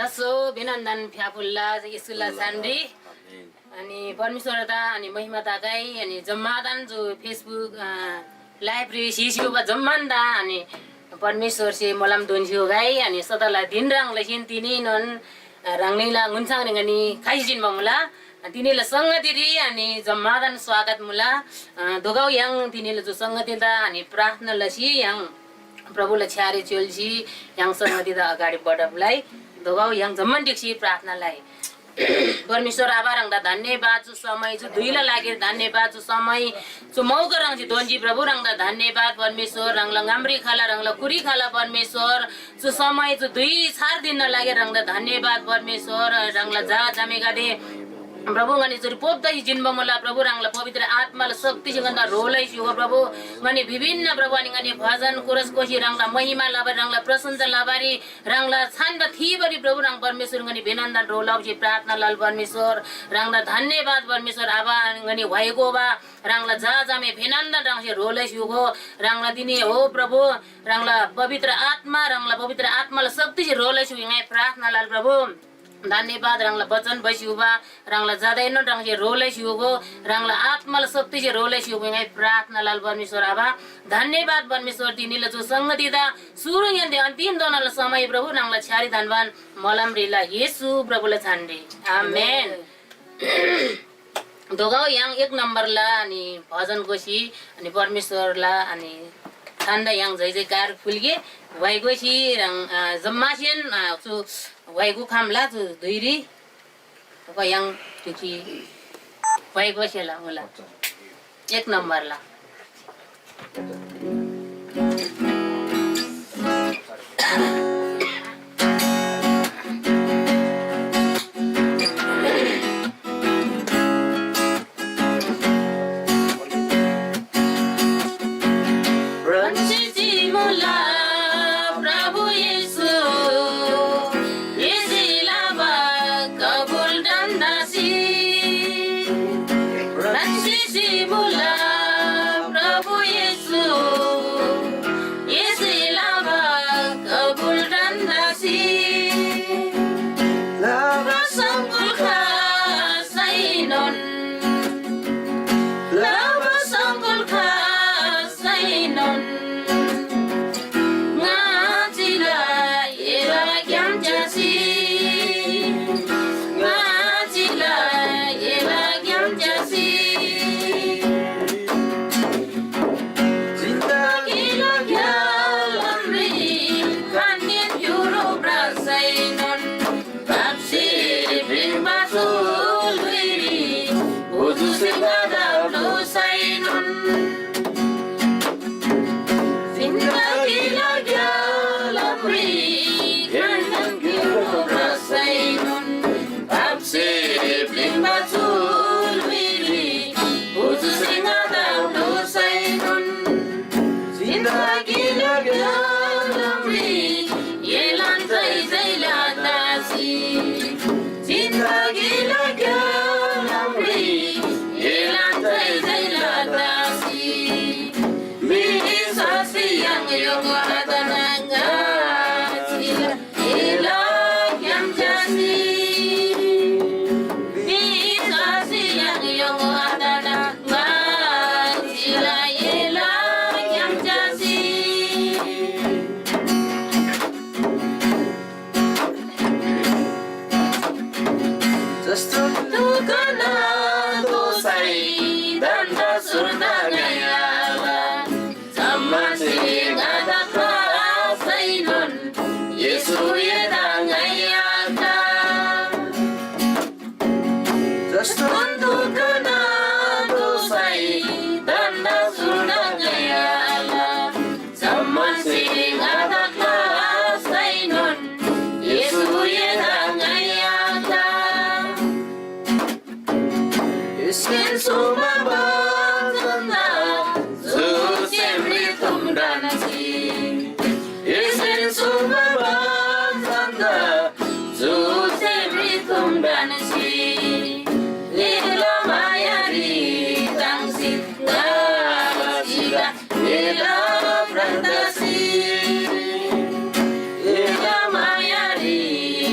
लसो भिनन्दन फ्याफुल्ला यसुल्ला सान्ड्री अनि परमेश्वरता अनि महिमाताकै अनि जम्मादान जो फेसबुक लाइब्रेरी सिसिओबा जम्मान्दा अनि परमेश्वर से मलाम दोन्सियो गाई अनि सदाला दिन रंग लसिन तिनी नन रंगलीला गुन्साङ रिंगनी खाइसिन बमुला तिनीला संगतिरी अनि जम्मादान स्वागत मुला दोगाउ yang तिनीला जो संगतिदा अनि प्रार्थना लसी yang प्रभुले छ्यारे चोल्सी yang संगतिदा अगाडि बढबलाई दोगाउ yang जम्मन दिक्सी प्रार्थनालाई परमेश्वर आभार रंगदा धन्यवाद जो समय जो दुईला लागे धन्यवाद जो समय जो मौका रंग जी दोनजी प्रभु रंगदा धन्यवाद परमेश्वर रंगला गाम्री खाला रंगला कुरी खाला परमेश्वर जो समय जो दुई 4 दिन न लागे रंगदा धन्यवाद परमेश्वर रंगला जा जामेगा दे प्रभु गनी जरी पोप्दै जिन्म मला प्रभु रंगला पवित्र आत्माले शक्ति सिगन्दा रोलै सिगो प्रभु गनी विभिन्न प्रभु गनी भजन कोरस कोशी रंगला महिमा लाबारी रंगला प्रशंसा लाबारी रंगला छान्द थीबरी प्रभु रंग परमेश्वर गनी भिनन्दन रोलाउजी प्रार्थना लाल परमेश्वर रंगला धन्यवाद परमेश्वर आबा गनी भएको बा रंगला जा जामे भिनन्दन रंगसे रोलै सिगो रंगला दिने हो प्रभु रंगला पवित्र आत्माले शक्ति से रोलै सिगो प्रार्थना लाल प्रभु धन्यवाद रंगला वचन बसिउबा रंगला जादैन रंगसे रोलै सिउगो रंगला आत्माले शक्ति से रोलै सिउगो ngay प्रार्थना लाल परमेश्वर आबा धन्यवाद परमेश्वर तिनीले जो संगतिदा सुरु यन्दे अन्तिम दोनल समय प्रभु रंगला छ्यारी धनवान मलम रिला येशु प्रभुले छान्डे आमेन दोगाउ yang 1 नम्बरला अनि भजन कोशी अनि परमेश्वरला अनि छान्दा yang जय जयकार फुलगे भइगोशी जम्मासिन सु वाइगु खामला जो दुईरी को yang तुकी वाइगु छला होला 1 नम्बरला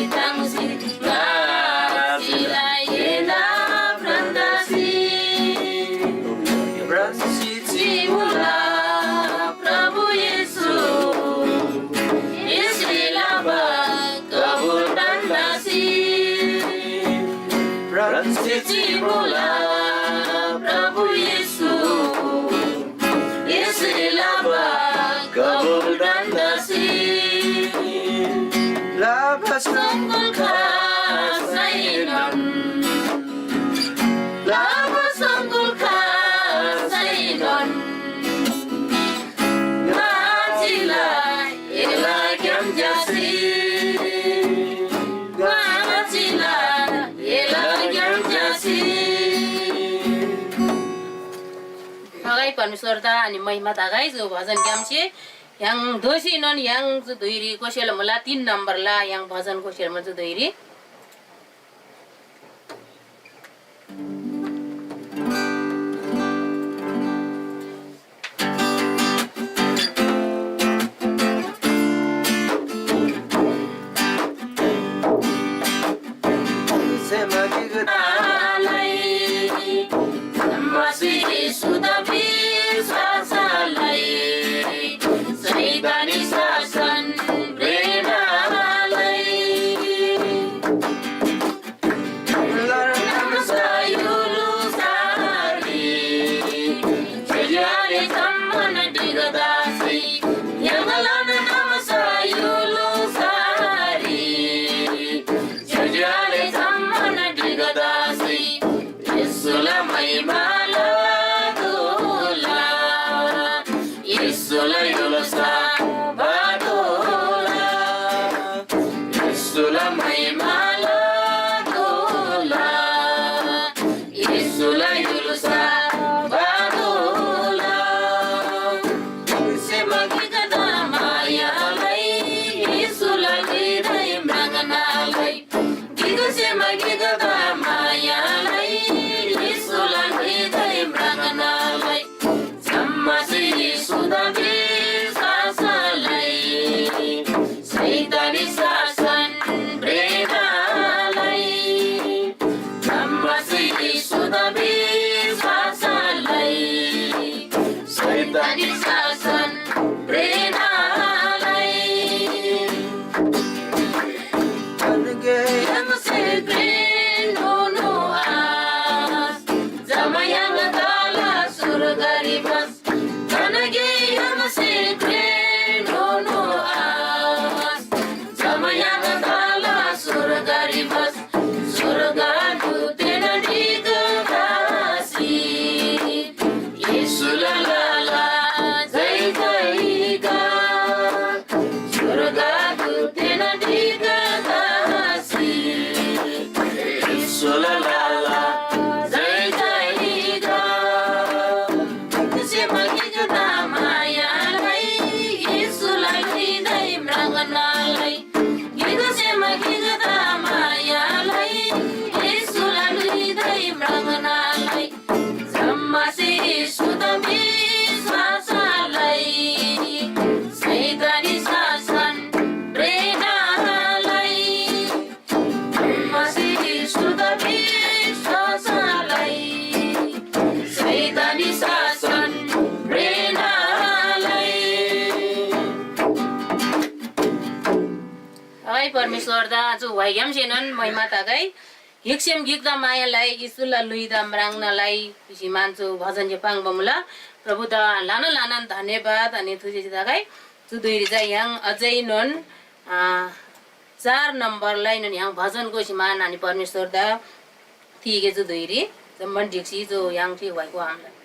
Tang परमेश्वरदा अनि महिमा तागाई जो भजन ग्यामछे yang dosi non yang zu doiri kosel mula 3 number la yang bhajan kosel ma zu doiri परमेश्वरदा जो वाइग्याम सेनन महिमा तागाई हिक्सेम गिक्दा मायालाई इसुला लुइदा मराङनालाई पिसी मान्छो भजन जे पाङ बमुला प्रभु दा लाना लाना धन्यवाद अनि तुझे तागाई जुदुइरी जा yang अझै नन 4 नम्बर लाई नन yang भजन को सिमान अनि परमेश्वरदा थिगे जुदुइरी जम्मन डिक्सी जो yang थि वाइको हामीलाई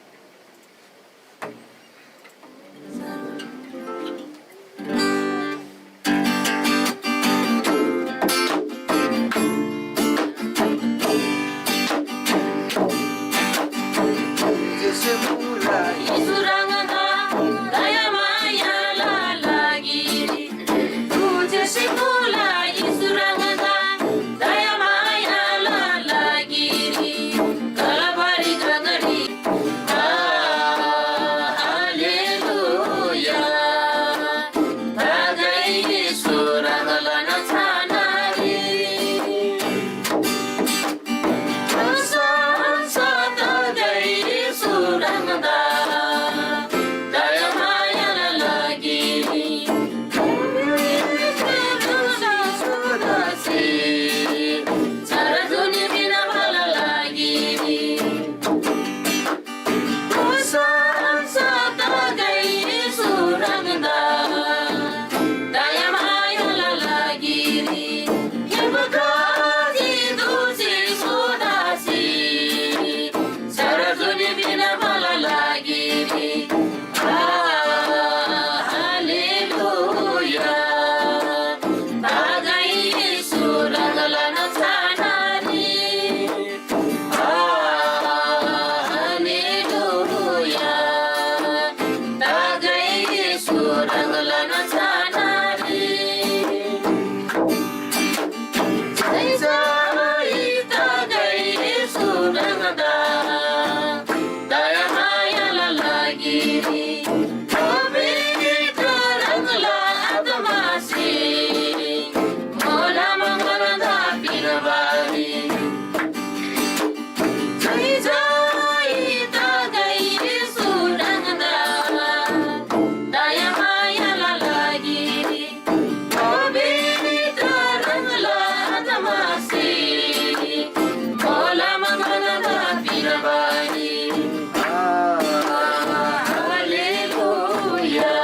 बानी हालेलुया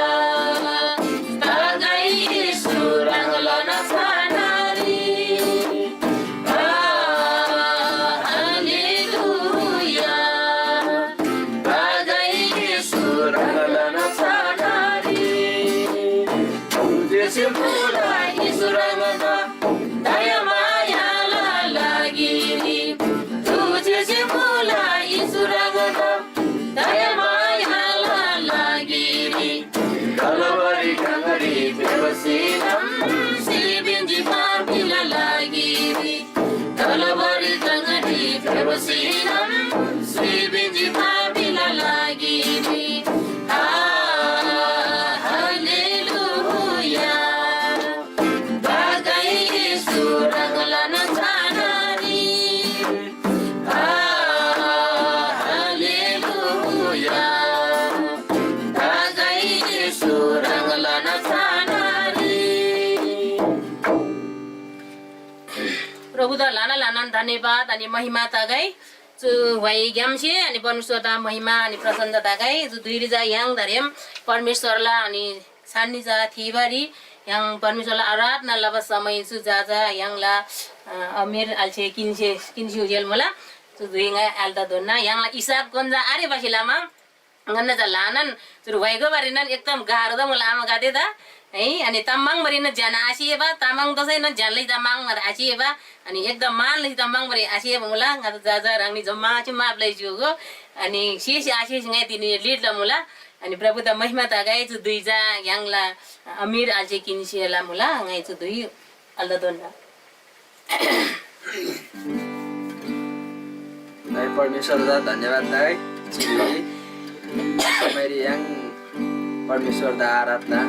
तागै येशू रंगलन छानारी हालेलुया तागै येशू रंगलन छानारी तुझे मुला येशू रंगना दया मायाला लागिरी तुझे मुला येशू रंगना दया मायाला लागिरी कलवरी कंगरी बेवसीनम सिबिंजी पापिला लागिरी कलवरी कंगरी बेवसीनम सिबिंजी पापिला लागिरी हालेलुया तागै येशू रंगलन छानारी हालेलुया तागै येशू रंगलन छानारी प्रभुदा लाना लाना धन्यवाद अनि महिमा तागै जो भाइ ग्याम्से अनि परमेश्वरदा महिमा अनि प्रसन्न तागै जो दुईरिजा याङ धर्यम परमेश्वरला अनि सान्निजा थिबारी याङ परमेश्वरला आराधना लब समय सुजाजा याङला अमीर आल्छे किन्से उजेल मला जो दुईङा आल्दा दोन्ना याङला इसाक गन्जा आरे बसिलामा गन्ना जा लानन जुरु भइगो बारिनन एकदम गाह्रो द मला आमा गादे दा है अनि तामाङ मरिन ज्यान आसिएबा तामाङ दसैँ न ज्यानलै तामाङ मर आसिएबा अनि एकदम मानलै तामाङ मरि आसिएबा मला गाद जाजा रांगनी जम्मा छु मापलै जुगो अनि शेष आशिष ngai तिनी लिड ल मला अनि प्रभु द महिमा त गाइ छु दुईजा याङला अमीर आल्छे किन्सेला मला ngai छु दुई अल्दा दोन्ना Nay परमेश्वर दा धन्यवाद दाइ चिली मेरी yang परमेश्वर दा आराधना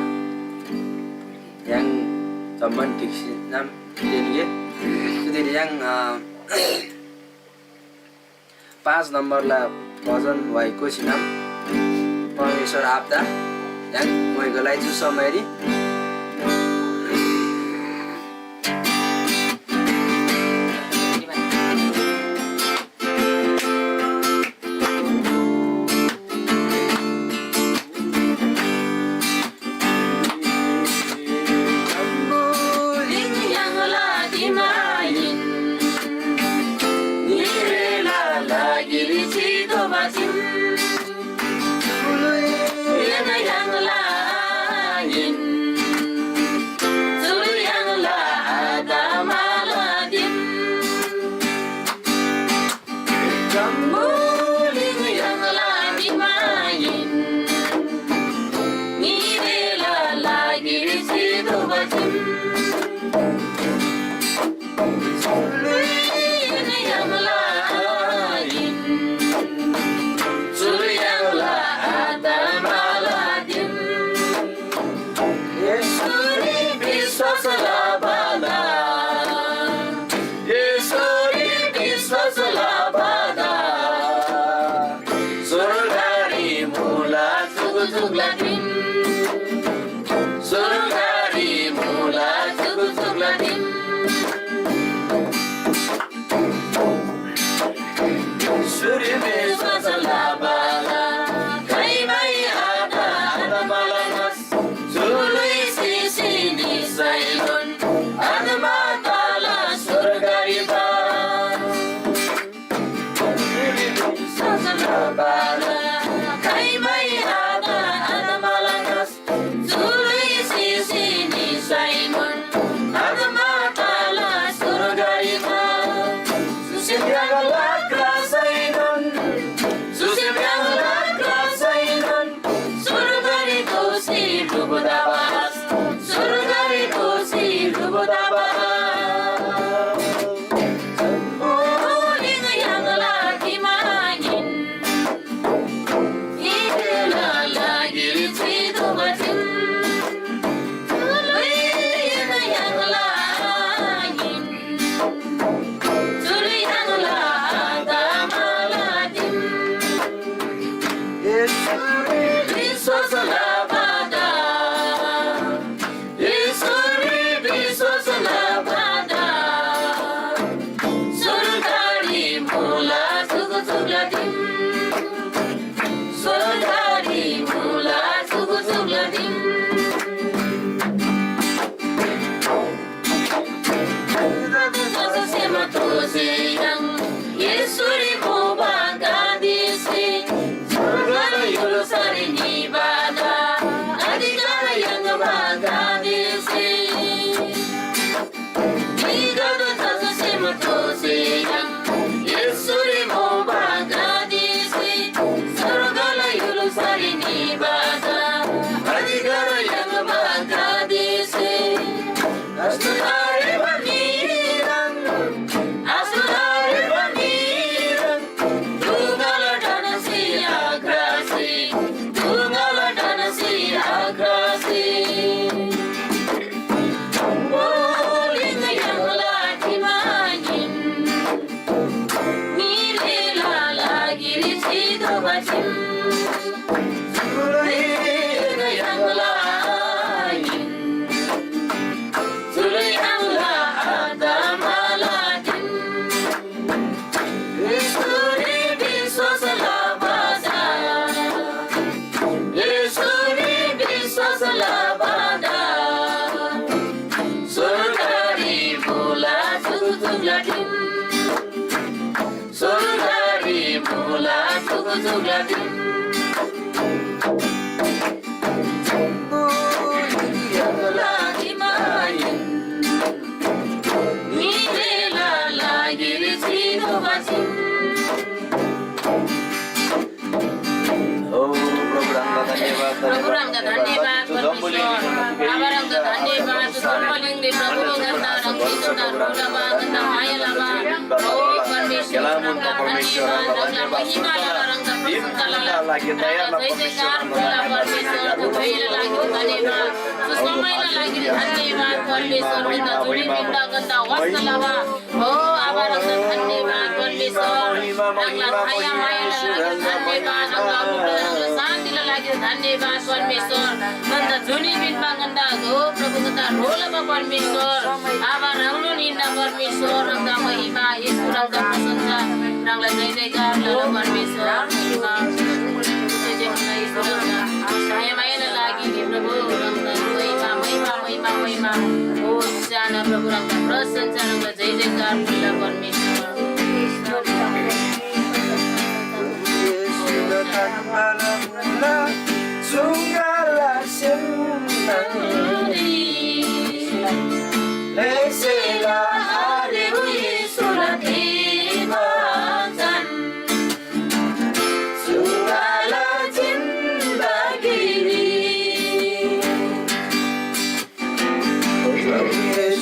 yang zaman diksi nam dia jadi yang 5 number ला भजन भएको छिनाम परमेश्वर आपदा yang मैले लाई छु समयरी sidobatim Zulay yang lain Zulay yang ada malatin Yesuri bisa selabada Yesuri bisa selabada Surgari mula tutuglatin Surgari mula tutuglatin Lagi main Milela lagi di sidobatim Oh, Prabhu Rangga धन्यवाद परमेश्वर बाबा रंग धन्यवाद सोमलिंगले प्रभु गंदा रंग गंदा रोलाबा गंदा मायलाबा ओ परमेश्वर रंग धन्यवाद रंग महिमा रंग प्रसन्नला जय जयकार बोला परमेश्वर दुबईला लागि धन्यवाद सुसमयला लागि धन्यवाद परमेश्वर गंदा जुनी बिंदा गंदा वस्तलाबा ओ आबा रंग धन्यवाद परमेश्वर रंग माया मायला लागि धन्यवाद रंग शान्तिला लागि धन्यवाद परमेश्वर गंदा जुनी बिनमा गंदा हो प्रभु गंदा रोलमा परमेश्वर आबा रंगलो निन्दा परमेश्वर रंगा महिमा यीशु रंगा प्रशंसा रंगला जय जयकार लालो परमेश्वर महिमा जय जय रंगा यीशु रंगा माया मायाला लागि नि प्रभु रंगा महिमा महिमा महिमा महिमा ओ साना प्रभु रंगा प्रशंसा रंगला जय जयकार लालो परमेश्वर Sungala senang Lesela hari sulati makan Sungala zindagi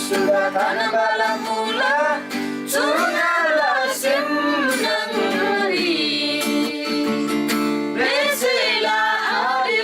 Sudah tanah bala mula Sungala senang Lesela hari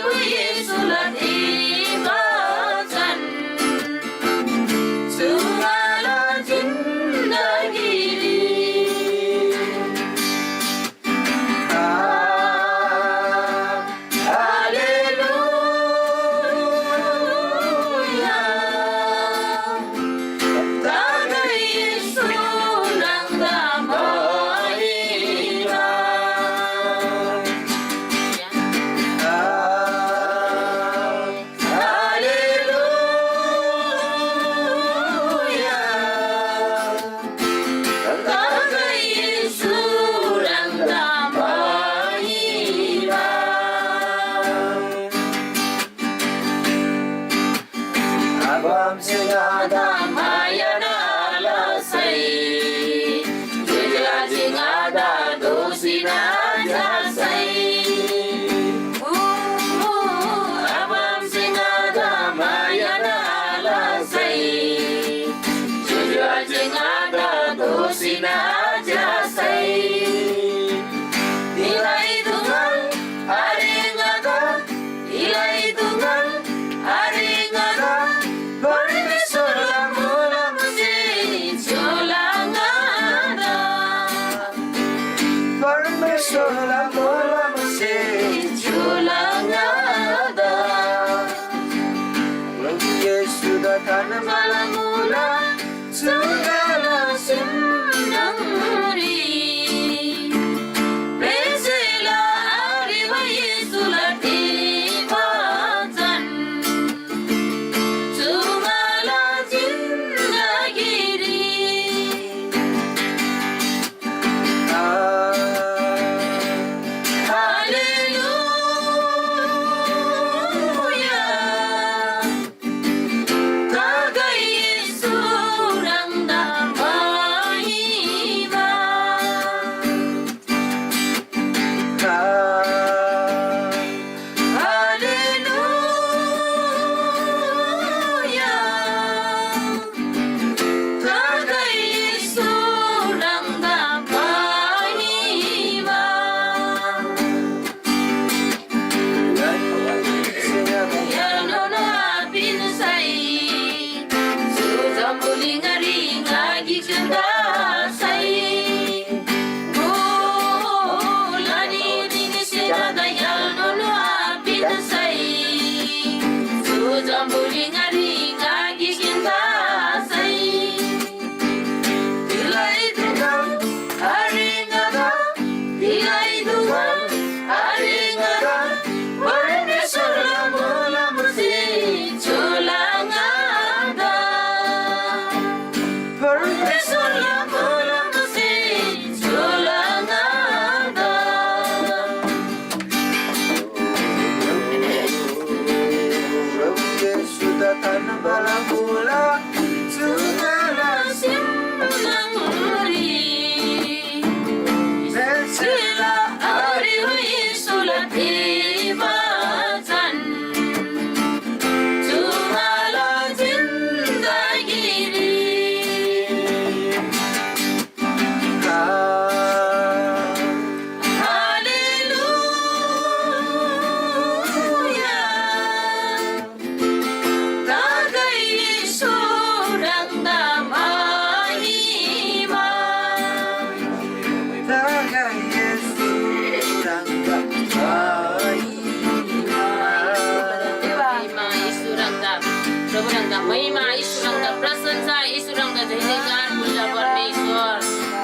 महिमा ईश्वरंगा प्रशंसा ईश्वरंगा जय जयकार बोला परमेश्वर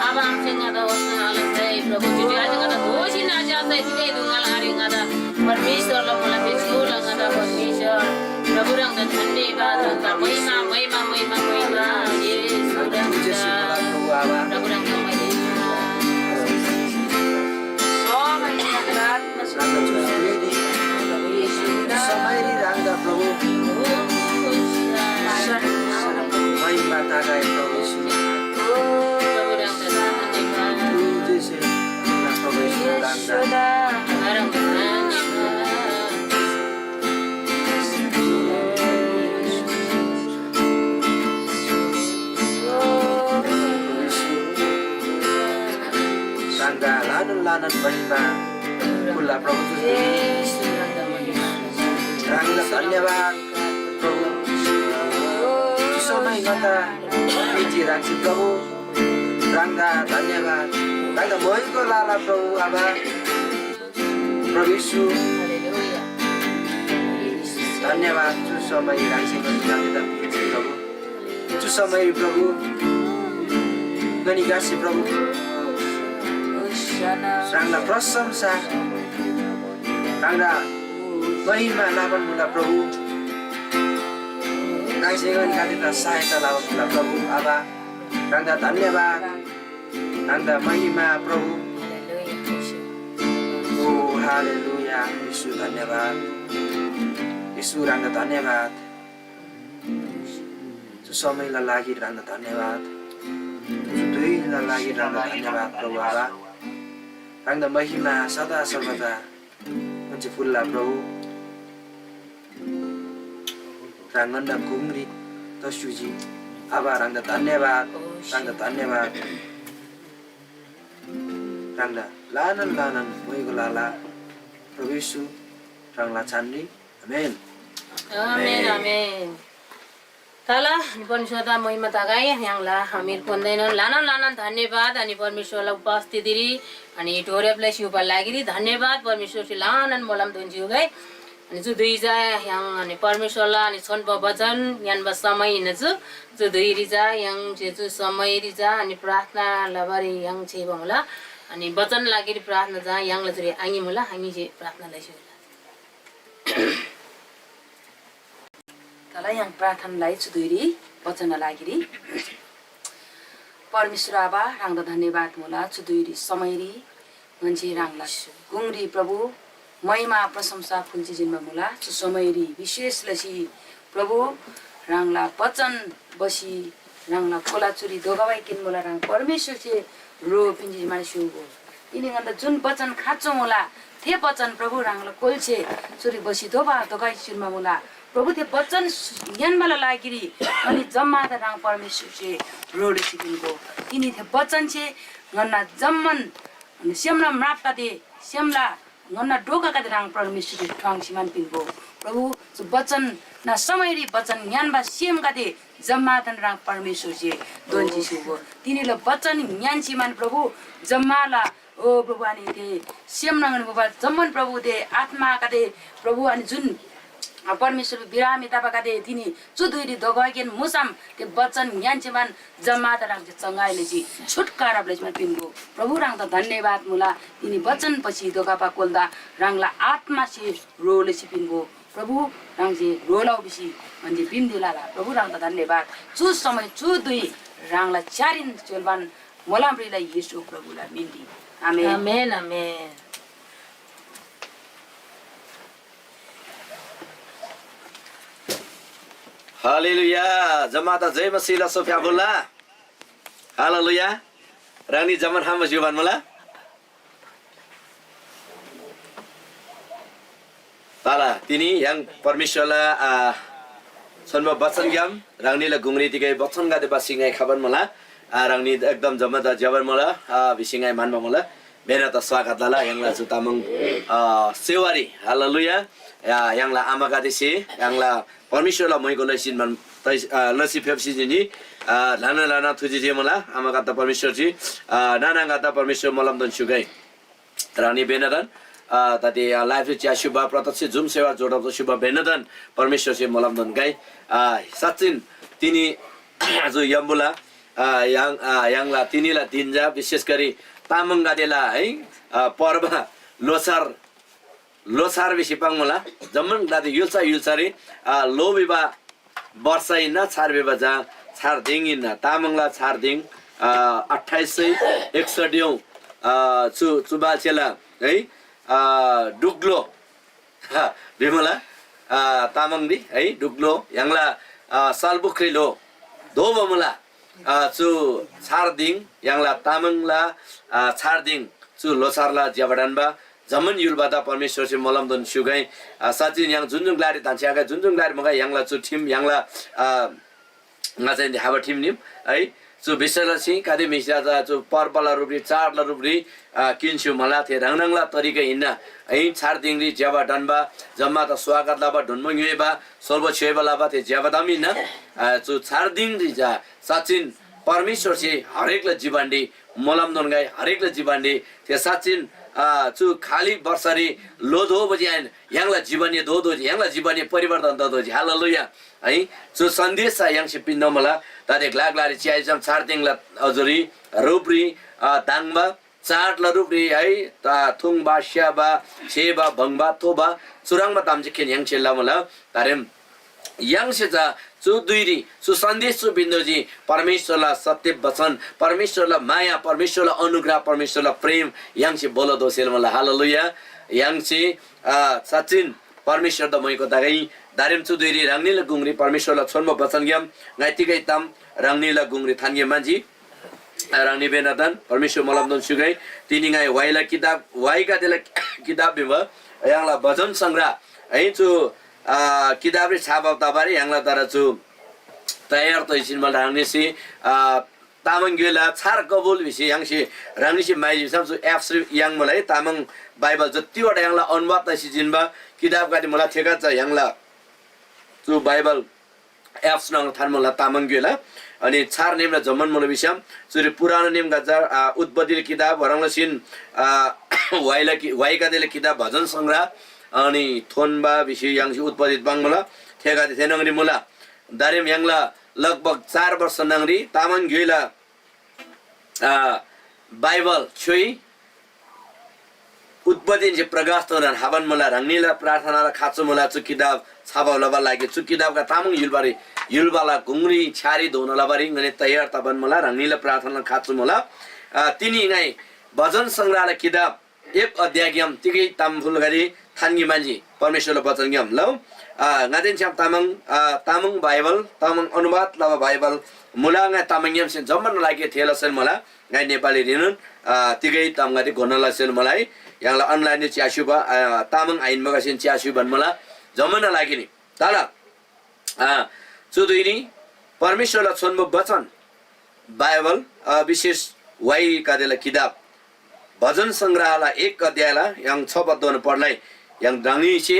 अब आमचे गादा होसन आलं आहे प्रभु तुझी आज गादा दोषी ना जाता आहे तिथे दुंगाला हारे गादा परमेश्वरला मला ते छोला गादा परमेश्वर प्रभु रंग धन्यवाद रंगा महिमा महिमा महिमा महिमा येशू रंगा प्रभु रंग महिमा Samai rangga Prabhu महिमा तागाए प्रभु यीशु प्रभु रंग धन्यवाद जैसे प्रभु यीशु रंगा रंग rangga lanan महिमा खुला प्रभु rangga धन्यवाद प्रभु समय गर्दा पिजी राख्छु प्रभु रंगा धन्यवाद रंगा महीको लाला प्रभु आभा प्रभु यीशु धन्यवाद छु समय राखेको जानेता पिजी प्रभु छु समय प्रभु गनिगासी प्रभु रंगा प्रशंसा रंगा महिमा लाभन मुला प्रभु राइसेगन काटिता सहायता लाभन मुला प्रभु आभा रंगा धन्यवाद रंगा महिमा प्रभु ओ हालेलुया यीशु धन्यवाद यीशु रंगा धन्यवाद जो समयलाई लागि रंगा धन्यवाद दुईलाई लागि रंगा धन्यवाद प्रभु आभा रंगा महिमा सदा सर्वदा हुन्छ फुल्ला प्रभु रंगन्ना कुमरी तसुजी आभा रंगा धन्यवाद रंगा लानन मोइगो लाला प्रभु यीशु रंगला छान्नी आमेन आमेन आमेन तला परमेश्वरता महिमा तागाई यांगला हामीर ponदैन लानन धन्यवाद अनि परमेश्वरलाई उपस्थिति अनि टोरेपलाई शिवपा लागिरी धन्यवाद परमेश्वरले लानन मोलम दुन्जिउ गए अनि जो दुईजा yang अनि परमेश्वरलाई अनि छनप वचन यानबा समय नजु जो दुई रिजा yang जेजु समय रिजा अनि प्रार्थना लबरी yang छे बंगला अनि वचन लागिरी प्रार्थना जा yang लजुरी आङी मुला हामी जे प्रार्थना लैछु तलाई yang प्रार्थनालाई चुदुरी वचन लागिरी परमेश्वर आबा रांगदा धन्यवाद मुला चुदुरी समयरी मन्छे रांगला गुंगरी प्रभु महिमा प्रशंसा फुल्ची जिनमा मुला चु समयरी विशेष लसी प्रभु रांगला वचन बसी रांगला खोला चुरी दोगावाई किन मुला रांग परमेश्वर से रो पिंजी मानिसु इनी गन्दा जुन वचन खाचो मुला थे वचन प्रभु रांगला कोल्छे चुरी बसी दोबा दोगाई जिनमा मुला प्रभु ते वचन ज्ञानमाला लागिरी अनि जम्मा त रांग परमेश्वर से रोड सिकिनको तिनी थे वचन छे गन्ना जम्मन अनि सेमला म्राप्ता दे सेमला गन्ना डोका का रांग परमेश्वर से ठंग सिमान पिनको प्रभु जो वचन ना समयरी वचन ज्ञानबा सेम का दे जम्मा त रांग परमेश्वर से दोन्जी सुगो तिनीले वचन ज्ञान सिमान प्रभु जम्माला ओ ओ प्रभु अनि ते सेमनगन बाबा जम्मन प्रभु ते आत्मा काते प्रभु अनि जुन परमेश्वर बिरामी तापाका ते तिनी चुदुरी दगयकेन मुसाम ते बच्चन ज्ञानचेमान जम्मा त राख्छ चंगाइले छि छुटकारा ब्लेसमा पिनको प्रभु राङ त धन्यवाद मुला तिनी बच्चन पछि दोकापा कोल्दा राङला आत्मा से रोले छि पिनको प्रभु राङ जे रोलाउ बिसी अनि बिन्दिलाला प्रभु राङ त धन्यवाद चु समय चु दुई राङला चारिन चोलबान मोलाम्रीलाई येशू प्रभुलाई बिन्दी आमेन आमेन आमेन हालेलुया जमाता जय मसीह सोफिया बोला हालेलुया रानी जमन हम जीवन मला ताला तिनी yang परमेश्वरला सन्म वचन ग्याम रानीला गुंग्री तिकै वचन गादे बासिङै खबर मला रानी एकदम जमाता जबर मला बिसिङै मानमा मला बेना त स्वागत लाला यangला जुतामङ सेवारी हालेलुया यangला आमा गादेसी यangला परमेश्वरला मैको लैसिन मन लसी फेप्सी जिनी लाना लाना थुजी जे मला आमा गाता परमेश्वर जी नाना गाता परमेश्वर मलम दन सुगै रानी बेनदन ताते लाइफ च्या शुभ प्रत्यक्ष जुम सेवा जोडब शुभ बेनदन परमेश्वर से मलम दन गाई सचिन तिनी जो यम्बुला यangला तिनीला दिनजा विशेष गरी तामङ गादेला है पर्व लोसार विसिपाङ मला जम्मन दादी युल्सा युल्सारी लोबिबा वर्षैन छारबेबा जा छारदिङ तामङला छारदिङ 2861 चुबाचेला है डुग्लो बिमला तामङदी है डुग्लो यङला सालबुख्रिलो दोबमला चु छारदिङ यङला तामङला छारदिङ चु लोसारला ज्याबडानबा जमन युलबादा परमेश्वर से मलम दन सुगै Sachin yang junjung lari tan siaga junjung lari मगा yangला चु टिम yangला ngajain हाबा टिम निम है चु बिसला छि कादे मिसा चु परपला रुबरी चारला रुबरी किन्छु मला थे रंगनंगला तरिका हिन्ना है छार दिङरी ज्याबा डनबा जम्मा त स्वागत लाबा ढुनमङेबा सर्व छेबा लाबा थे ज्याबा दामी न चु छार दिङरी जा साचिन परमेश्वर से हरेकला जीवनडी मलम दन गाय हरेकला जीवनडी थे साचिन चु खाली वर्षरी लोधो बजियान यangला जीवनीय दोदो यangला जीवनीय परिवर्तन दोदो हालेलुया है चु सन्देश यangसे पिन्न मला तादे ग्लागलारी च्याइजम छारदिङला अजरी रुब्री दाङबा चाटला रुब्री है ता थुङबा स्याबा छेबा भङबा थोबा चुराङबा तामजिखेन यangसे ला मला तारेम यangसे जा चु दुईरी चु सन्देश चु बिन्दोजी परमेश्वरला सत्य वचन परमेश्वरला माया परमेश्वरला अनुग्रह परमेश्वरला प्रेम यangसे बोलदो सेल मला हालेलुया यangसे सचिन परमेश्वर द मयको दागै दारेम चु दुईरी रांगनीला गुंग्री परमेश्वरला छोन्म वचन ग्याम गाइतिकै ताम रांगनीला गुंग्री थान्गे मान्छी रांगनी बेनादन परमेश्वर मलमदन सुगै तिनीगाई वाइला किताब वाइका देला किताब बिम यangला भजन संग्रह है चु किताबले छापा ताबारी यangला तारा चु तयार तैसिन मला रांगनीसी तामङ गेला छार कबुल विषय यangसे रांगनीसी माइजि सामसु एफ्स yang मलाई तामङ बाइबल जतिवटा यangला अनुवाद तैसि जिनबा किताब गाडी मला ठेका छ यangला चु बाइबल एफ्स नङ थान मला तामङ गेला अनि छार नेमला जमन मला विषय चुरी पुरानो नेम गजा उत्पत्ति किताब वरङलसिन वाइका देले किताब भजन संग्रह अनि थोनबा विषय यangसे उत्पत्ति बाङमला ठेका थेनङरी मुला दारेम यangला लगभग 4 वर्ष नङरी तामङ गेला बाइबल छोई उत्पत्ति जे प्रकाश तोरन हाबन मला रंगनीला प्रार्थना र खाचो मला चु किताब छाबा लबा लागि चु किताब का तामङ युलबाला गुंगरी छारी दोन लबारी गने तयार तबन मला रंगनीला प्रार्थना खाचो मला तिनी नै भजन संग्रह किताब एक अध्याय ग्याम तिकै तामफुल गरी थान्गी मान्छे परमेश्वरले वचन ग्याम लौ ngaden cham tamang Bible tamang अनुवाद लबा बाइबल मुला nga tamang yam sen जमन लागि थेला sen मला ngai नेपाली रिनुन तिकै ताम गति गोनला sen मलाई यangला अनलाइन च्यासुबा तामङ आइन मगासिन च्यासुबन मला जमन लागि नि ताला चुदुइनी परमेश्वरला छोन्म वचन बाइबल विशेष वाइ कादेला किताब भजन संग्रहला एक अध्यायला yang 6 पदन पढलाई yang rangi si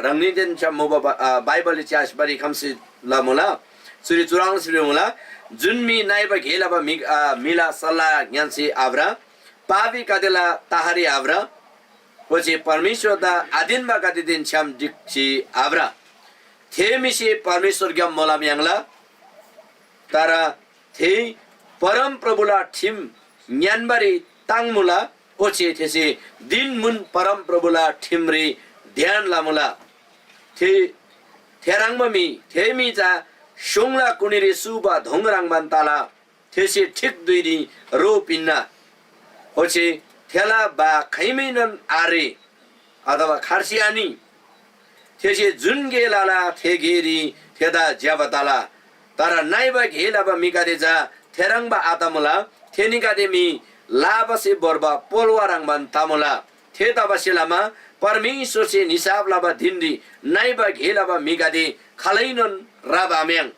rangi den cha moba bible chas bari khamsi la mola suri curang suri mola junmi naiba ghela ba mila sala gyan si abra पावी कादेला ताहारी आव्रा पछि परमेश्वर दा आदिनमा कादे दिन छ्याम डिक्सी आव्रा थेमिसे परमेश्वर ग्याम मोलाम यांगला तारा थे परम प्रभुला ठिम न्यानबारी ताङमुला ओचे थेसे दिन मुन परम प्रभुला ठिमरी ध्यान लामुला थे थेराङममी थेमिजा सोङला कुनिरे सुबा धोङराङबान ताला थेसे ठिक दुइरी रो पिन्ना ओचे थेला बा खैमेनन आरे अथवा खार्सियानी थेसे जुनगे लाला थेगेरी थेदा ज्याबताला तारा नाइबा घेलाबा मिकादेजा थेराङबा आतामुला थेनिकादेमी लाबसे बर्बा पोलवाराङबान तामुला थे ताबासेलामा परमेश्वर से निसाब लाबा धिन्दी नाइबा घेलाबा मिकादे खालैनन राबाम्याङ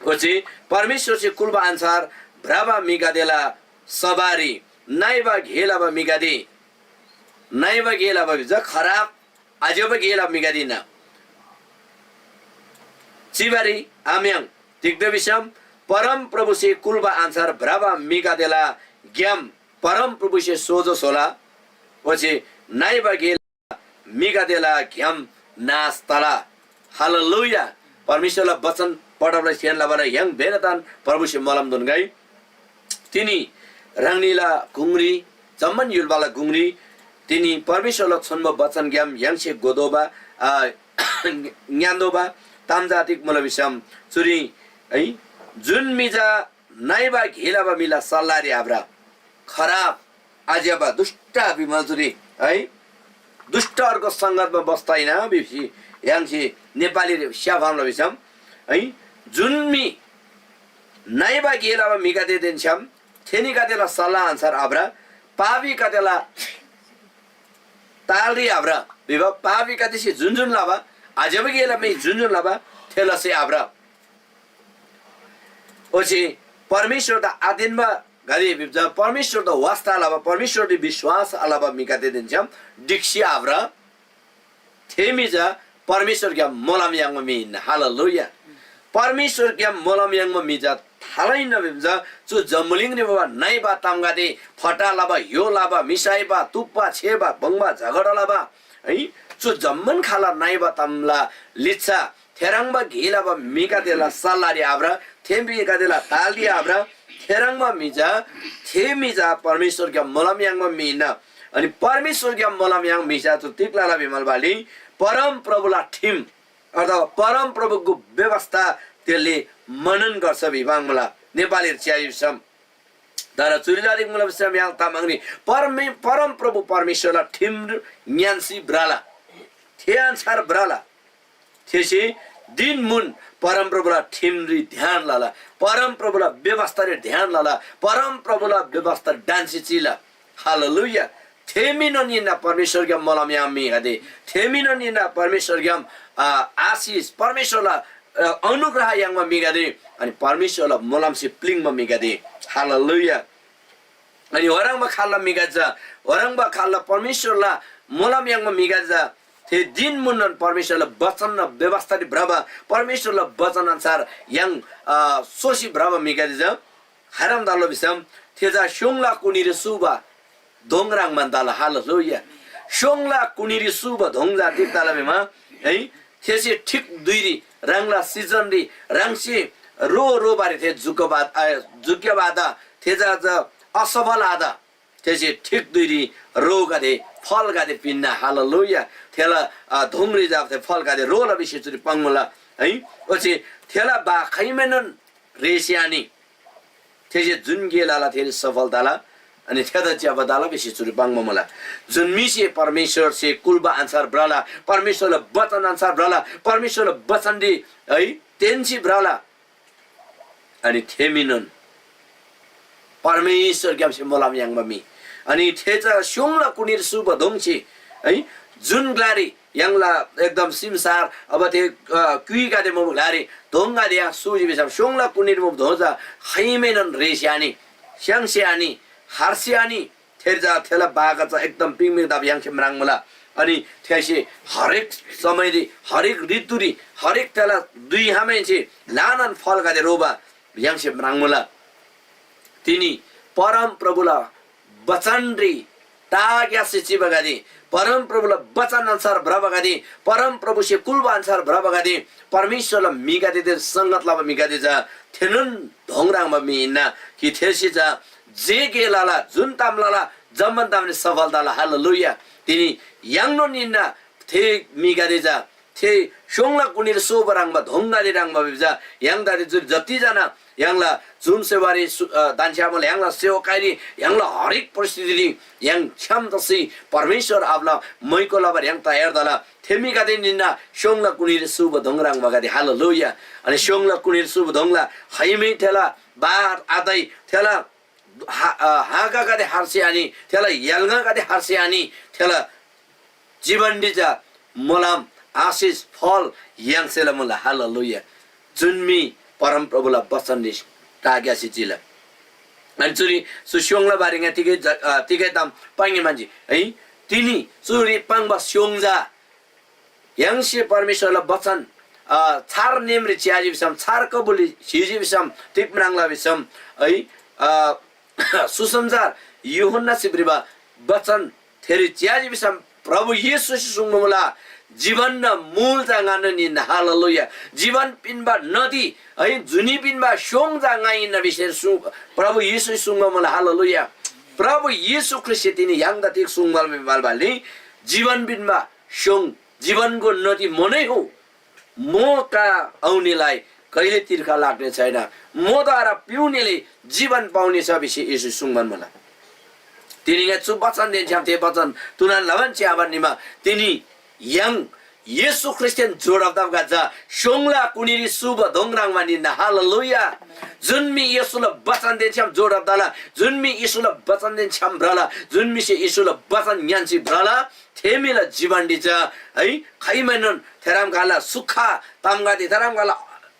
ओचे परमेश्वर से कुलबा अनुसार भ्राबा मिकादेला सबारी नाइबा घेलाबा मिकादे नाइबा घेलाबा ज खराब आजबा घेला मिकादिना चिबारी आम्याङ दिग्दविषम परम प्रभु से कुलबा अनुसार भ्राबा मिकादेला ज्ञाम परम प्रभु से सोझो सोला पछि नाइबा गेला मिकादेला ज्ञाम नास तला हालेलुया परमेश्वरलाई वचन पढाउन सियानलाबाट यङ बेनतान प्रभु से मलम दुन गई तिनी राङनीला गुङ्री जम्मन युलबाला गुङ्री तिनी परमेश्वरलाई छन्म वचन ज्ञाम यङसे गोदोबा न्यान्दोबा तामजातिक मलविसम चुरी है जुन मिजा नाइबा घेलाबा मिला सल्लारी आब्रा खराब आज्याबा दुष्ट बिमजुरी है दुष्टहरुको संगतमा बस्दैन बिसी याङसी नेपाली स्याभामला बिसम है जुनमी नाइबा घेलाबा मिकादे देन्छम थेनिकादेला सल्लाह अनुसार आब्रा पावी कादेला तालरी आब्रा बिबा पावी कादेसी जुन लाबा आजबा गेला मे जुन लाबा थेलसे आब्रा ओछि परमेश्वर द आदिनमा गरी बिजा परमेश्वर द वास्ता अलावा परमेश्वर द विश्वास अलावा मिकाते दिन्छम डिक्सी आव्रा थेमिजा परमेश्वर क्या मोलाम यांग मिन हालेलुया परमेश्वर क्या मोलाम यांग मिजा थालैन बिजा चु जम्मुलिङ रे बाबा नाइबा तामगादे फटा लाबा यो लाबा मिसाइबा तुप्पा छेबा बंगबा झगडा लाबा है चु जम्मन खाला नाइबा तामला लिच्छा थेराङबा घेलाबा मिकादेला सल्लारी आब्रा थेमिकादेला तालदी आब्रा थेराङबा मिजा थेमिजा परमेश्वर क्या मोलाम यांग मिन अनि परमेश्वर क्या मोलाम यांग मिजा चु तिक्लाला बिमलबाली परम प्रभुला ठिम अथवा परम प्रभुको व्यवस्था त्यसले मनन गर्छ विभागमला नेपाली च्याइसम तर चुरिलादी मुलबसम याङ तामाङनी परम प्रभु परमेश्वरला ठिम न्यान्सी ब्राला थे अनुसार ब्राला थेसी दिन मुन परम प्रभुला ठिमरी ध्यान लाला परम प्रभुला व्यवस्था रे ध्यान लाला परम प्रभुला व्यवस्था डान्सी चिला हालेलुया थेमिनो निना परमेश्वर ग्याम मलम यामी हदे थेमिनो निना परमेश्वर ग्याम आशीष परमेश्वरला अनुग्रह याङमा मिगादे अनि परमेश्वरला मलमसी प्लिङमा मिगादे हालेलुया अनि वरङमा खाल्ला मिगाजा वरङबा खाल्ला परमेश्वरला मलम याङमा मिगाजा थे दिन मुन्नन परमेश्वरला वचन र व्यवस्था रे ब्रबा परमेश्वरला वचन अनुसार याङ सोसी ब्रबा मिगाजा हरम दालो बिसम थेजा शोङला कुनिरे सुबा दोङराङ मन्दाला हालेलुया शोङला कुनिरी सुब धोङजा दिक्ताला मेमा है थेसे ठिक दुइरी राङला सिजनरी राङसी रो रो बारे थे जुक्यबादा थेजा ज असफल आदा थेसे ठिक दुइरी रो गादे फल गादे पिन्ना हालेलुया थेला धोङरी जाथे फल गादे रोला बिसेचुरी पंगला है ओचे थेला बा खैमेनन रेसियानी थेसे जुन गेलाला थेले सफलताला अनि थेदा च्या बदाला बेसी चुरी बाङमा मला जुन मिसे परमेश्वर से कुलबा अनुसार ब्राला परमेश्वरले वचन अनुसार ब्राला परमेश्वरले वचन दि है तेन्सी ब्राला अनि थेमिनन परमेश्वर ग्यामसे मोलाम याङमा मी अनि थेचा सोङला कुनिर सुब दोङसी है जुन ग्लारी याङला एकदम सिमसार अब ते कुइ गादे मो ग्लारी दोङगा दिया सुजी बेसा सोङला कुनिर मो धोजा खैमेनन रेस्यानी स्याङस्यानी हार्सियानी थेरजा थेला बागा एकदम पिङमिङ दाब याङसे मराङमला अनि थेसे हरेक समयले हरेक ऋतुरी हरेक थेला दुई हामेछि लानन फल गादे रोबा याङसे मराङमला तिनी परम प्रभुला वचन री ताग्या से चिबगादी परम प्रभुला वचन अनुसार भ्रबगादी परम प्रभु से कुलबा अनुसार भ्रबगादी परमेश्वरला मिगादी दे संगतला मिगादी जा थेनुन ढोंगरांग मिना कि थेसी जा जे गेलाला जुन तामलाला जमन तामने सफलताला हालेलुया तिनी यांगनो निना थे मिगादी जा थे सोंगला कुनिर सोबरांगबा ढोंगादी रांगबा बिजा यांगदादी जति जना यांगला जुन सेवारी दानस्यामल यांगला सेवकाइरी यांगला हरेक परिस्थिति yang cham tasi परमेश्वर आपला मैकोला बर yang tayar dala themi gade ninna shongla kunir sub dongrang bagadi hallelujah ani shongla kunir sub dongla haime thela bar adai thela haga gade harsi ani thela yalga gade harsi ani thela जीवन दिजा मलाम आशीष फल yang sela mula hallelujah junmi परम प्रभुला वचन this ताग्यासी जिला Mancuri susyongla baringa tiga tam panggil manji. Tini suri pangba syongza yang si परमेश्वरला वचन छार नेमरे चियाजी बिसम छार कबुली सिजी बिसम तिकमरांगला बिसम सुसमाचार यूहन्ना सिब्रिबा वचन थेरी चियाजी बिसम प्रभु येशू सुंगमला जीवन न मूल जांगान निन हालेलुया जीवन पिनबा नदी जुनी पिनबा सोंग जांगाइन विशेष सु प्रभु येशू सुंगमला हालेलुया प्रभु येशू ख्रिस्ट तिनी यांग दतिक सुंगमल बालबाली जीवन पिनबा सोंग जीवनको नदी मनै हो मोका आउनेलाई कहिले तिर्खा लाग्ने छैन मोद्वारा पिउनेले जीवन पाउने छ विषय येशू सुंगमला तिनीले छु वचन दिन्छ ते वचन तुनान लवन च्याबनीमा तिनी yang Yesus Kristen jorab dam gaza shongla kuniri suba dongrang manina hallelujah junmi Yesus la basan den cham jorab dala junmi Yesus la basan den cham brala junmi se Yesus la basan nyansi brala themila jivan dija hai khaimanon theram gala sukha tamgadi theram gala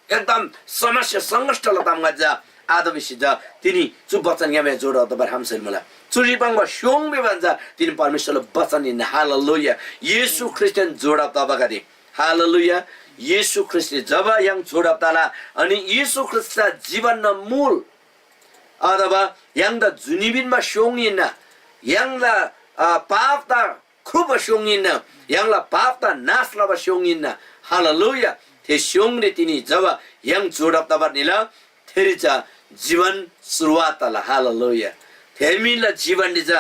एकदम समस्या संकष्टला tamgaja आदविसिजा तिनी चु वचन यामे जोडा त बरहामसेल मला चुरिपाङमा श्योङ बेभन्छ तिनी परमेश्वरले वचन नि हालेलुया येशू ख्रिस्टियन जोडा त बगादे हालेलुया येशू ख्रिस्ट जब yang जोडा तला अनि येशू ख्रिस्ट जीवन न मूल अथवा yang द जुनिबिनमा श्योङिन yang ला पाप त खुब श्योङिन yang ला पाप त नासला ब श्योङिन हालेलुया ते श्योङले तिनी जब yang जोडा त बनिला थेरिचा जीवन सुरुवातला हालेलुया थेमिला जीवन दिजा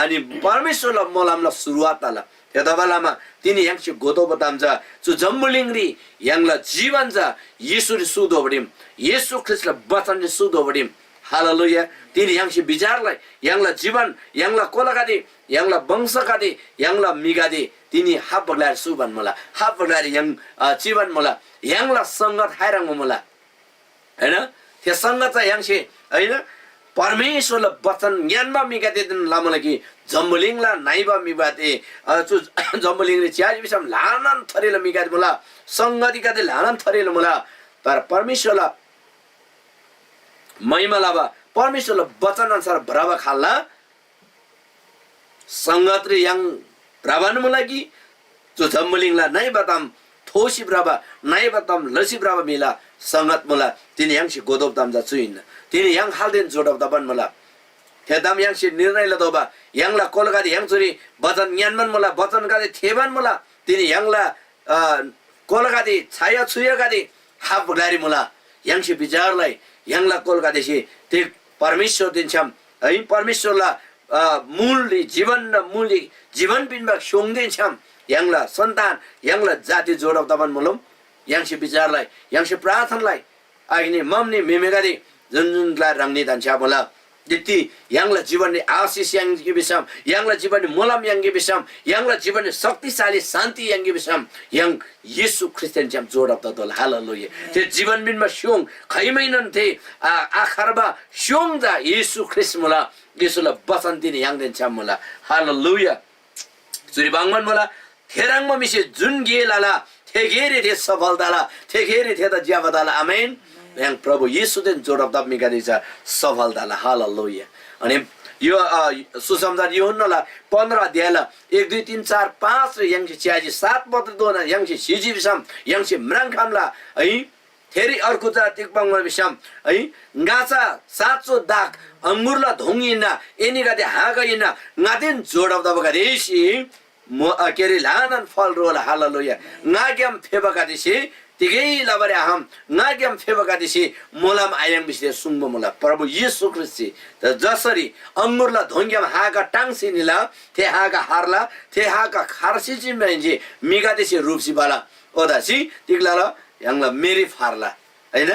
अनि परमेश्वरला मोलामला सुरुवातला त्यताबेलामा तिनी यांगसी गोतो बतामजा जो जम्बुलिङरी यांगला जीवन जा येशूले सुदोबडिम येशू ख्रिस्टले वचनले सुदोबडिम हालेलुया तिनी यांगसी विचारलाई यांगला जीवन यांगला कोलागादी यांगला वंशगादी यांगला मिगादी तिनी हाप बगलार सुबन मला हाप बगलार yang जीवन मला यांगला संगत हाइराङ मला हैन त्यो संगत चाहिँ यांगसी हैन परमेश्वरले वचन ज्ञानमा मिगाते दिन लामला कि जम्बुलिङला नाइबा मिबाते जम्बुलिङले च्याज बिसम लानन थरेला मिगाते मला संगति गाते लानन थरेला मला तर परमेश्वरला महिमाला बा परमेश्वरले वचन अनुसार भ्रवा खाल्ला संगत रे yang भ्रवान मला कि जो जम्बुलिङला नाइबाताम थोसी भ्रवा नाइबाताम लसी भ्रवा मिला संगत मला तिनी यांगसी गोदोब दाम जा छुइन तिनी yang halden जोडब दबन मला थेदाम yang si निर्णय लदोबा yang ला कोलगादी yang चोरी वचन ज्ञानमन मला वचन गादी थेबन मला तिनी yang ला कोलगादी छाया छुया गादी हाप गलारी मला yang si विचारलाई yang ला कोलगादी si ते परमेश्वर दिन्छम है परमेश्वरला मूलले जीवन र मूलले जीवन पिनमा सोङदिन्छम yang ला सन्तान yang ला जाति जोडब दबन मलम yang si विचारलाई yang si प्रार्थनालाई आइने ममने मेमेगादी जुनजुनलाई रंगनी दान्छा बोला दिति यांगला जीवन ने आशीष yang के बिसम यांगला जीवन ने मोलम yang के बिसम यांगला जीवन ने शक्तिशाली शान्ति yang के बिसम yang येशू ख्रिस्टियन जम जोडब त दोल हालेलुया ते जीवन बिनमा श्योङ खैमैनन थे आखरबा श्योङ जा येशू ख्रिस्ट मला येशूला वचन दिने yang देन छम मला हालेलुया जुरी बाङमन मला थेराङमा मिसे जुन गेलाला थेगेरे थे सफलताला थेगेरे थे त ज्यावदाला आमेन yang प्रभु येशूले जोडब दब मिगादिन्छ सफलताला हालेलुया अनि यो सुसमाचार यूहन्नाला 15 अध्यायला 1 2 3 4 5 र yang च्याजी 7 पत्र दोना yang सिजी बिसम yang म्राङखामला है फेरि अर्को छ तिक्पाङ बिसम है गाचा साचो दाग अंगुरला धोंगिना एनी गादे हागइना ngaden जोडाउँदा बगादेशी म केरे लानन फल रोल हालेलुया नाग्याम फेबगादेशी तिगै लबरे हम नाग्याम फेबगादेशी मोलाम आयम बिसे सुंगब मोला प्रभु येशू ख्रिस्ट त जसरी अंगुरला धोंग्याम हागा टांगसिनिला थे हागा हारला थे हागा खारसी जिमेंजी मिगादेशी रूपसी बाला ओदासी तिगला यांगला मेरी फारला हैन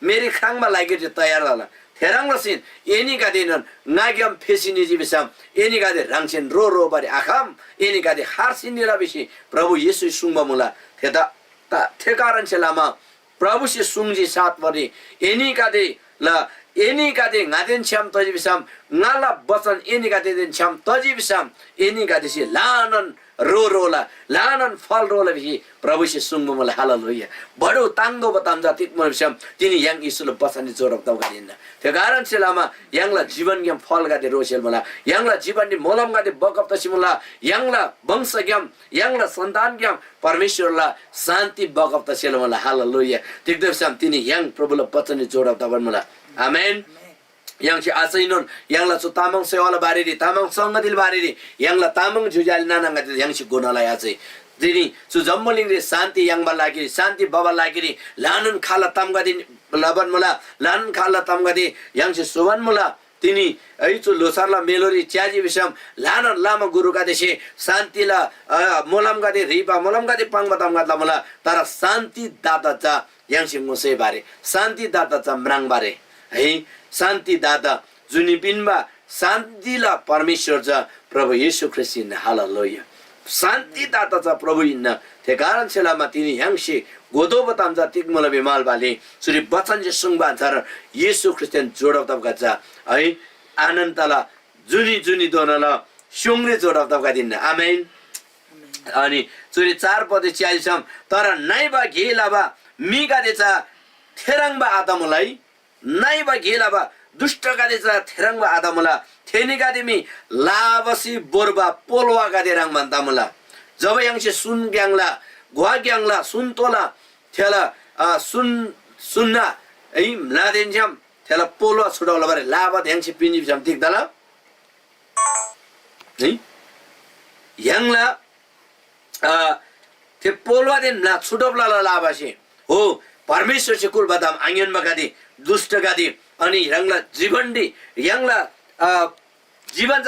मेरी खाङमा लागेर तयार होला थेराङलसिन एनी गादेनन नाग्याम फेसिनी जिबिसम एनी गादे राङसिन रो रो बारे आखाम एनी गादे हारसिनीला बिसी प्रभु येशू सुंगबा मुला थेदा ता थेकारण छलामा प्रभु से सुंगजी सात बरे एनी गादे ला एनी गादे ngaden छम तजिबिसम नाला बचन एनी गादे दिन छम तजिबिसम एनी गादे से लानन रो रोला लानन फल रोला बिसी प्रभु से सुंगबा मुला हालेलुया बडो तांगो बताम जातिक मर्सम तिनी yang इसुल बसनी जोरक दौ गादिन त्यो कारण छलामा यांगला जीवन ग्याम फल गादे रोसेल मला यांगला जीवन नि मोलम गादे बकप तसी मला यांगला वंश ग्याम यांगला सन्तान ग्याम परमेश्वरला शान्ति बकप तसी मला हालेलुया तिकदसम तिनी yang प्रभुले बचनी जोरक दौ मला आमेन yang si asainon yang la su tamang sewala bariri tamang songadil bariri yang la tamang jujal nana ngati yang si gonala asai dini su jammoling re santi yang balagiri santi baba lagiri lanun khala tamgadi laban mula lanun khala tamgadi yang si suban mula tini ai chu losarla melori chaji bisam lanan lama guru ka deshe santi la molam gade ripa molam gade pangbatam gadla mula tara santi data cha yang si ngose bare santi data cha mrang bare है शान्ति दाता जुनी बिनमा शान्तिला परमेश्वर छ प्रभु येशू ख्रिस्ट हालेलुया शान्ति दाता छ प्रभु in ते कारण छलामा तिनी यांगसे गोदो बताम जा तिकमल बेमाल बाले सुरी बचन जे सुंगबा छर येशू ख्रिस्टियन जोडब गजा है आनन्दला जुनी जुनी दोनला सुंगले जोडब गदिन आमेन अनि सुरी 4 पदे 46 तर नाइबा गेलाबा मिगा देचा थेराङबा आदमलाई नाइबा गेलाबा दुष्ट गादेचा थेराङबा आदमला थेनी गादेमी लावसी बोरबा पोलवा गादेराङ भन्दा मला जब यांगसे सुन ग्याङला गुवा ग्याङला सुन तोला थेला सुन सुन्ना है नादेन्जम थेला पोलवा छुडाउला बारे लावा यांगसे पिन्जी जम दिक्दला है यांगला थे पोलवा दिन ना छुडबला लावासे हो परमेश्वर से कुल बदाम आंगन बगादी दुष्ट गादी अनि यांगला जीवनडी यांगला जीवन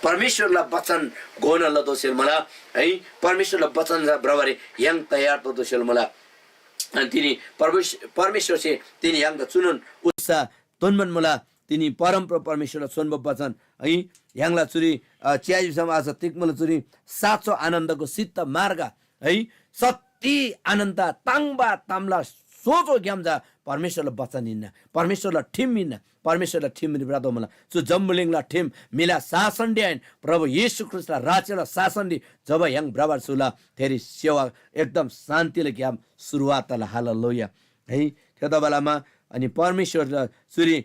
परमेश्वरलाई वचन गोन लदोसेल मला है परमेश्वरलाई वचन जा ब्रवारे yang तयार दोसेल मला अनि तिनी परमेश्वर से तिनी yang चुनुन उत्साह तोनमन मला तिनी परमप्रभु परमेश्वरलाई सोनब वचन है यहाँलाई चुरी च्याजुसम्म आज तिकमल चुरी साँचो आनन्दको सित्त मार्ग है सत्य आनन्द ताङबा ताम्ला सोचो ग्याम्जा परमेश्वरलाई वचन हिँड्न परमेश्वरलाई ठिम हिँड्न परमेश्वरलाई ठिम ब्रादो मलाई सु जम्बुलिङलाई ठिम मिला शासन दिएन प्रभु येशू ख्रिस्टलाई राज्यलाई शासन दि जब यहाँ ब्राबर सुला फेरि सेवा एकदम शान्तिले ग्याम सुरुवातलाई हालेलुया है त्यो त बेलामा अनि परमेश्वर सुरी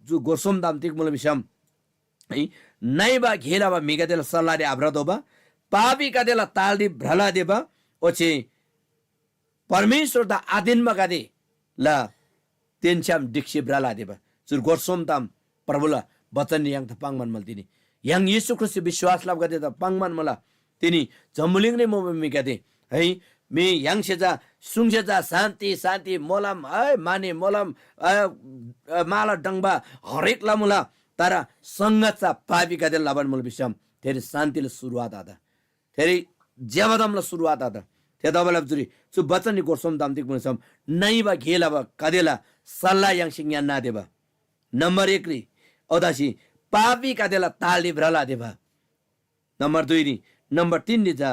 जो गोसोम दाम्तिक मूल विषम है नाइबा घेराबा मिगादेला सल्लादे आब्रादोबा पापी कादेला तालदि भ्रला देबा ओचे परमेश्वर दा आदिनमा गादे ला तेनछाम डिक्सी ब्राला देबा जुर गोसोम दाम प्रभुला वचन yang tapangman mal tini yang Yesus Kristus विश्वास लाभ गादे त पाङमान मला तिनी जम्बुलिङ नै म मिगादे है मे yang सेजा सुङसेजा शान्ति शान्ति मोलम है माने मोलम माला डंगबा हरेकला मुला तारा संगतचा पापीका दे लाभन मुल विषम तेरी शान्तिले सुरुवात आदा तेरी जेवदमला सुरुवात आदा ते दबला जुरी सु वचन गोसम दामतिक मुसम नैबा घेलाबा कादेला सल्लाह yang सिङ या ना देबा नम्बर 1 री ओदासी पापी कादेला ताली भ्रला देबा नम्बर 2 री नम्बर 3 री जा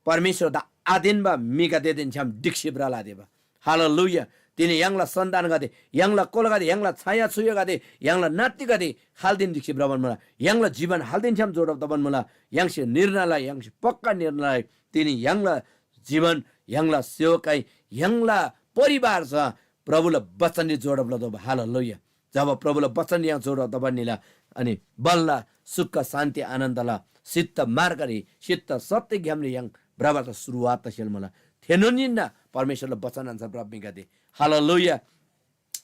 परमेश्वर दा आदिनबा मिगा देदेन छम डिक्सी भ्रला देबा हालेलुया तिनी यङला सन्तान गदे यङला कोल गदे यङला छाया छुयो गदे यङला नाति गदे हालदिन दिक्सी ब्रमण मला यङला जीवन हालदिन छम जोडब दबन मला यङसे निर्णयलाई यङसे पक्का निर्णय तिनी यङला जीवन यङला सेवकाई यङला परिवार छ प्रभुले वचनले जोडब दब हालेलुया जब प्रभुले वचन यहाँ जोडब दबनिला अनि बल्ला सुख शान्ति आनन्दला सित्त मार्गरी सित्त सत्य ज्ञानले यङ ब्रबाट सुरुवात तसेल मला थेनोनिन्ना परमेश्वरले वचन अनुसार ब्रमिका दे हालेलुया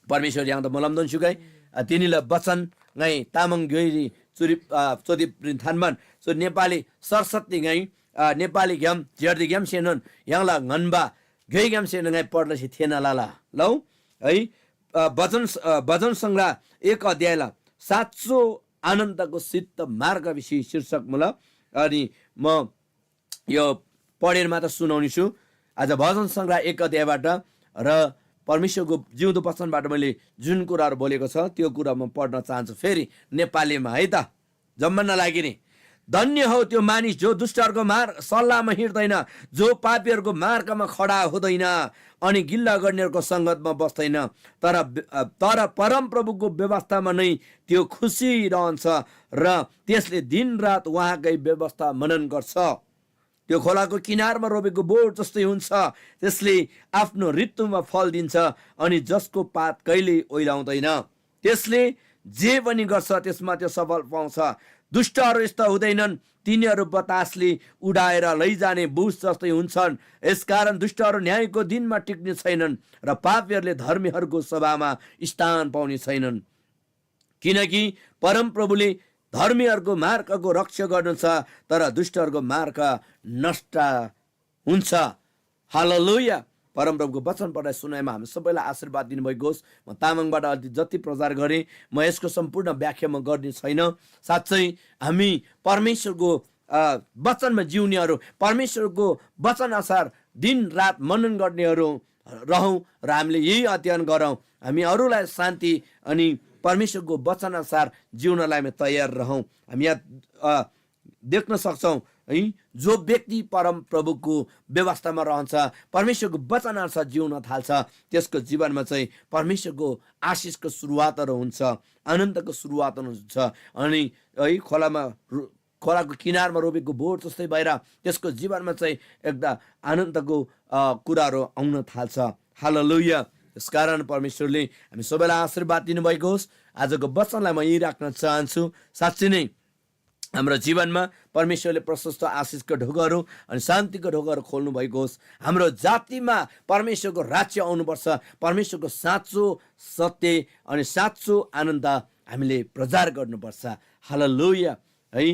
परमेश्वर यहाँ त मलम दन सुगाई तिनीलाई वचन गाई तामाङ गइरी चुरी चोदी थानमान सो नेपाली सरस्वती गाई नेपाली ग्याम जेर्दी ग्याम सेनन यहाँला ngन्बा गइ ग्याम सेन गाई पढ्लसी थिएन लाला लौ है वचन संग्रह 1 अध्यायला साँचो आनन्दको सित्त मार्ग विषय शीर्षक मला अनि म यो पढेर मात्र सुनाउने छु आज भजन संग्रह 1 अध्यायबाट र परमेश्वरको जिउँदो वचनबाट मैले जुन कुराहरू बोलेको छ त्यो कुरा म पढ्न चाहन्छु फेरि नेपालीमा है त जम्मा नलागिने धन्य हो त्यो मानिस जो दुष्टहरूको मार्ग सल्लाहमा हिँड्दैन जो पापीहरूको मार्गमा खडा हुँदैन अनि गिल्ला गर्नेहरूको सङ्गतमा बस्दैन तर परमप्रभुको व्यवस्थामा नै त्यो खुसी रहन्छ र त्यसले दिनरात उहाँकै व्यवस्था मनन गर्छ त्यो खोलाको किनारमा रोपेको बोट जस्तै हुन्छ त्यसले आफ्नो ऋतुमा फल दिन्छ अनि जसको पात कहिले ओइलाउँदैन त्यसले जे पनि गर्छ त्यसमा त्यो सफल पाउँछ दुष्टहरू यस्ता हुँदैनन् तिनीहरू बतासले उडाएर लैजाने बुस जस्तै हुन्छन् यसकारण दुष्टहरू न्यायको दिनमा टिक्ने छैनन् र पापीहरूले धर्मीहरूको सभामा स्थान पाउने छैनन् किनकि परमप्रभुले धर्मीहरूको मार्गको रक्षा गर्नुहुन्छ तर दुष्टहरूको मार्ग नष्ट हुन्छ हालेलुया परमप्रभुको वचन पढाइ सुनाइमा हामी सबैलाई आशीर्वाद दिनुभएको होस् म तामाङबाट अलि जति प्रचार गरेँ म यसको सम्पूर्ण व्याख्या म गर्ने छैन साँच्चै हामी परमेश्वरको वचनमा जिउनेहरू परमेश्वरको वचन अनुसार दिन रात मनन गर्नेहरू रहौँ र हामीले यही अध्ययन गरौँ हामी अरूलाई शान्ति अनि परमेश्वरको वचन अनुसार जिउनलाई हामी तयार रहौँ हामी यहाँ देख्न सक्छौँ है जो व्यक्ति परम प्रभुको व्यवस्थामा रहन्छ परमेश्वरको वचन अनुसार जिउन थाल्छ त्यसको जीवनमा चाहिँ परमेश्वरको आशिषको सुरुवातहरू हुन्छ आनन्दको सुरुवातहरू हुन्छ अनि है खोलाको किनारमा रोपेको बोट जस्तै भएर त्यसको जीवनमा चाहिँ एकदम आनन्दको कुराहरू आउन थाल्छ हालेलुया त्यसकारण परमेश्वरले हामी सबैलाई आशीर्वाद दिनुभएको होस् आजको वचनलाई म यही राख्न चाहन्छु साँच्चै नै हाम्रो जीवनमा परमेश्वरले प्रशस्त आशिषको ढोकाहरू अनि शान्तिको ढोकाहरू खोल्नु भएको होस् हाम्रो जातिमा परमेश्वरको राज्य आउनुपर्छ परमेश्वरको साँचो सत्य अनि साँचो आनन्द हामीले प्रचार गर्नुपर्छ हालेलुया है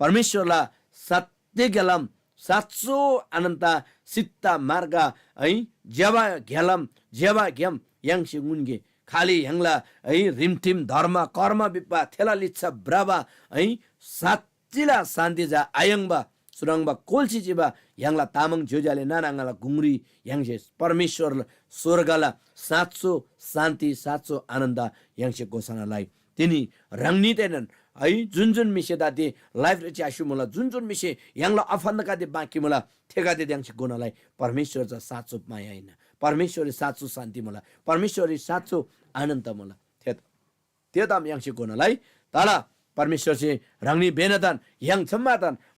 परमेश्वरलाई सत्य ज्ञालम साँचो आनन्द सित्ता मार्ग है जेवा घ्याम याङसी उन्गे खाली ह्याङ्ला है रिमठिम धर्म कर्म विपा थेला लिच्छा ब्राबा है साँच्चीला शान्ति जा आयङबा सुरङबा कोल्सिचिबा याङला तामाङ ज्योजाले नानाङला गुङ्री याङसे परमेश्वर स्वर्गला साँचो शान्ति साँचो आनन्द याङसे घोषणालाई तिनी रङनितेनन् है जुन जुन मिसे दाते लाइफ रे चासु मला जुन जुन मिसे याङला अफन्नका दे बाँकी मला ठेका दे याङसे गोनालाई परमेश्वर जा साँचो माया हैन परमेश्वरले साँचो शान्ति मला परमेश्वरले साँचो आनन्द मला त्यो त याङसे गोनालाई ताला परमेश्वर से रङनी बेनदान याङ सम्मादान